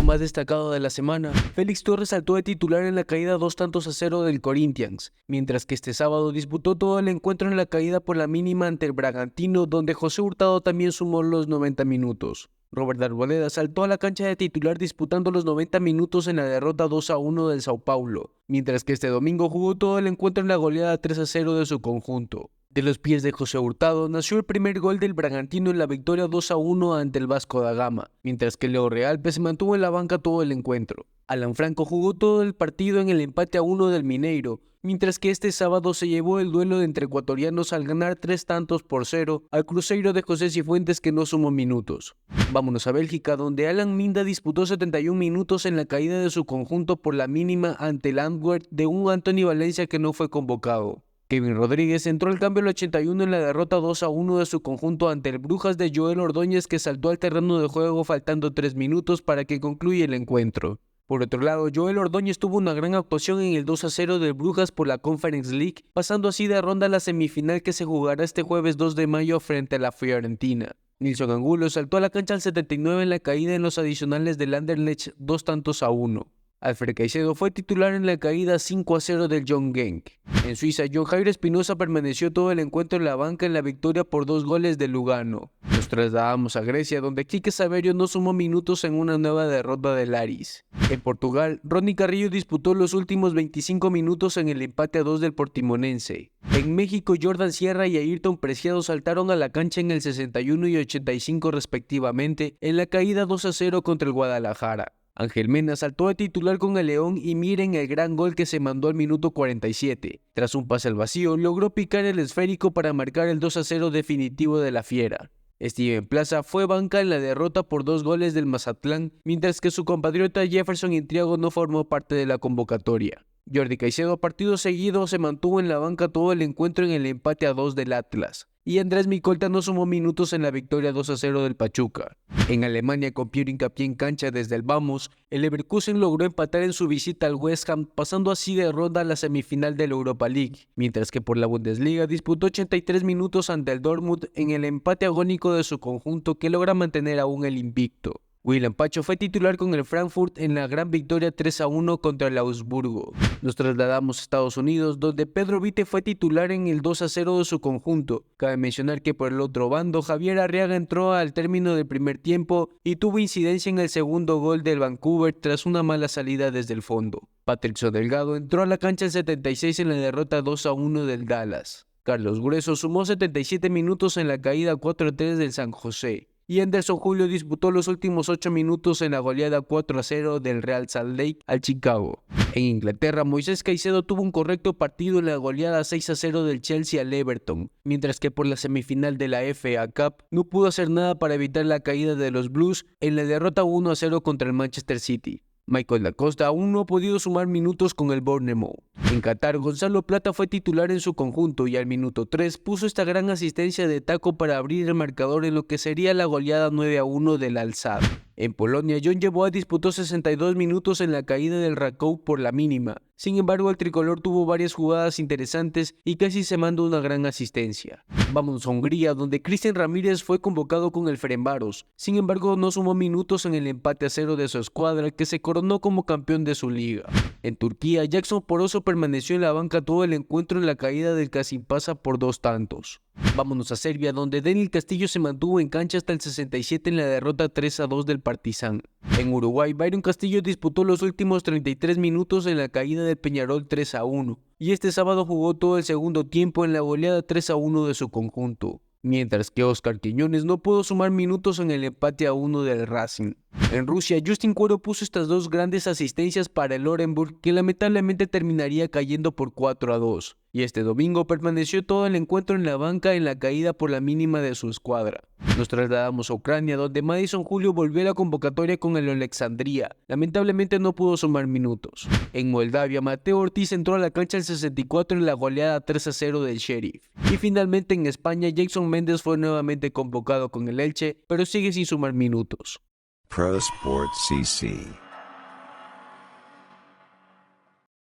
más destacado de la semana, Félix Torres saltó de titular en la caída 2-0 del Corinthians, mientras que este sábado disputó todo el encuentro en la caída por la mínima ante el Bragantino, donde José Hurtado también sumó los 90 minutos. Robert Arboleda saltó a la cancha de titular disputando los 90 minutos en la derrota 2-1 del Sao Paulo, mientras que este domingo jugó todo el encuentro en la goleada 3-0 de su conjunto. De los pies de José Hurtado nació el primer gol del Bragantino en la victoria 2-1 ante el Vasco da Gama, mientras que Leo Realpe se mantuvo en la banca todo el encuentro. Alan Franco jugó todo el partido en el empate a 1 del Mineiro, mientras que este sábado se llevó el duelo entre ecuatorianos al ganar 3-0 al Cruzeiro de José Cifuentes, que no sumó minutos. Vámonos a Bélgica, donde Alan Minda disputó 71 minutos en la caída de su conjunto por la mínima ante el Antwerp de un Anthony Valencia que no fue convocado. Kevin Rodríguez entró al cambio al 81 en la derrota 2-1 de su conjunto ante el Brujas de Joel Ordóñez, que saltó al terreno de juego faltando 3 minutos para que concluya el encuentro. Por otro lado, Joel Ordóñez tuvo una gran actuación en el 2-0 del Brujas por la Conference League, pasando así de ronda a la semifinal que se jugará este jueves 2 de mayo frente a la Fiorentina. Nilson Angulo saltó a la cancha al 79 en la caída en los adicionales del Anderlecht 2-1. Alfred Caicedo fue titular en la caída 5-0 del John Genk. En Suiza, John Jairo Espinosa permaneció todo el encuentro en la banca en la victoria por 2 goles de Lugano. Nos trasladamos a Grecia, donde Quique Saverio no sumó minutos en una nueva derrota del Aris. En Portugal, Ronnie Carrillo disputó los últimos 25 minutos en el empate a 2 del Portimonense. En México, Jordan Sierra y Ayrton Preciado saltaron a la cancha en el 61 y 85 respectivamente en la caída 2-0 contra el Guadalajara. Ángel Mena saltó de titular con el León y miren el gran gol que se mandó al minuto 47. Tras un pase al vacío, logró picar el esférico para marcar el 2-0 definitivo de la Fiera. Steven Plaza fue banca en la derrota por 2 goles del Mazatlán, mientras que su compatriota Jefferson Intriago no formó parte de la convocatoria. Jordi Caicedo, partido seguido, se mantuvo en la banca todo el encuentro en el empate a 2 del Atlas. Y Andrés Micolta no sumó minutos en la victoria 2-0 del Pachuca. En Alemania, con Piero Hincapié en cancha desde el Vamos, el Leverkusen logró empatar en su visita al West Ham, pasando así de ronda a la semifinal de la Europa League, mientras que por la Bundesliga disputó 83 minutos ante el Dortmund en el empate agónico de su conjunto, que logra mantener aún el invicto. William Pacho fue titular con el Frankfurt en la gran victoria 3-1 contra el Augsburgo. Nos trasladamos a Estados Unidos, donde Pedro Vite fue titular en el 2-0 de su conjunto. Cabe mencionar que por el otro bando, Javier Arriaga entró al término del primer tiempo y tuvo incidencia en el segundo gol del Vancouver tras una mala salida desde el fondo. Patricio Delgado entró a la cancha el 76 en la derrota 2-1 del Dallas. Carlos Grueso sumó 77 minutos en la caída 4-3 del San José. Y Anderson Julio disputó los últimos 8 minutos en la goleada 4-0 del Real Salt Lake al Chicago. En Inglaterra, Moisés Caicedo tuvo un correcto partido en la goleada 6-0 del Chelsea al Everton, mientras que por la semifinal de la FA Cup no pudo hacer nada para evitar la caída de los Blues en la derrota 1-0 contra el Manchester City. Michael Da Costa aún no ha podido sumar minutos con el Bournemouth. En Qatar, Gonzalo Plata fue titular en su conjunto y al minuto 3 puso esta gran asistencia de taco para abrir el marcador en lo que sería la goleada 9-1 del Al-Sadd. En Polonia, John Yeboah disputó 62 minutos en la caída del Rakow por la mínima. Sin embargo, el tricolor tuvo varias jugadas interesantes y casi se mandó una gran asistencia. Vamos a Hungría, donde Cristian Ramírez fue convocado con el Ferencváros. Sin embargo, no sumó minutos en el empate a 0 de su escuadra, que se coronó como campeón de su liga. En Turquía, Jackson Poroso permaneció en la banca todo el encuentro en la caída del Kasimpasa por 2 tantos. Vámonos a Serbia, donde Daniel Castillo se mantuvo en cancha hasta el 67 en la derrota 3-2 del Partizan. En Uruguay, Byron Castillo disputó los últimos 33 minutos en la caída del Peñarol 3-1, y este sábado jugó todo el segundo tiempo en la goleada 3-1 de su conjunto, mientras que Oscar Quiñones no pudo sumar minutos en el empate a 1 del Racing. En Rusia, Justin Cuero puso estas 2 grandes asistencias para el Orenburg, que lamentablemente terminaría cayendo por 4-2. Y este domingo permaneció todo el encuentro en la banca en la caída por la mínima de su escuadra. Nos trasladamos a Ucrania, donde Madison Julio volvió a la convocatoria con el Alexandria. Lamentablemente no pudo sumar minutos. En Moldavia, Mateo Ortiz entró a la cancha el 64 en la goleada 3-0 del Sheriff. Y finalmente en España, Jackson Méndez fue nuevamente convocado con el Elche, pero sigue sin sumar minutos. Pro Sport CC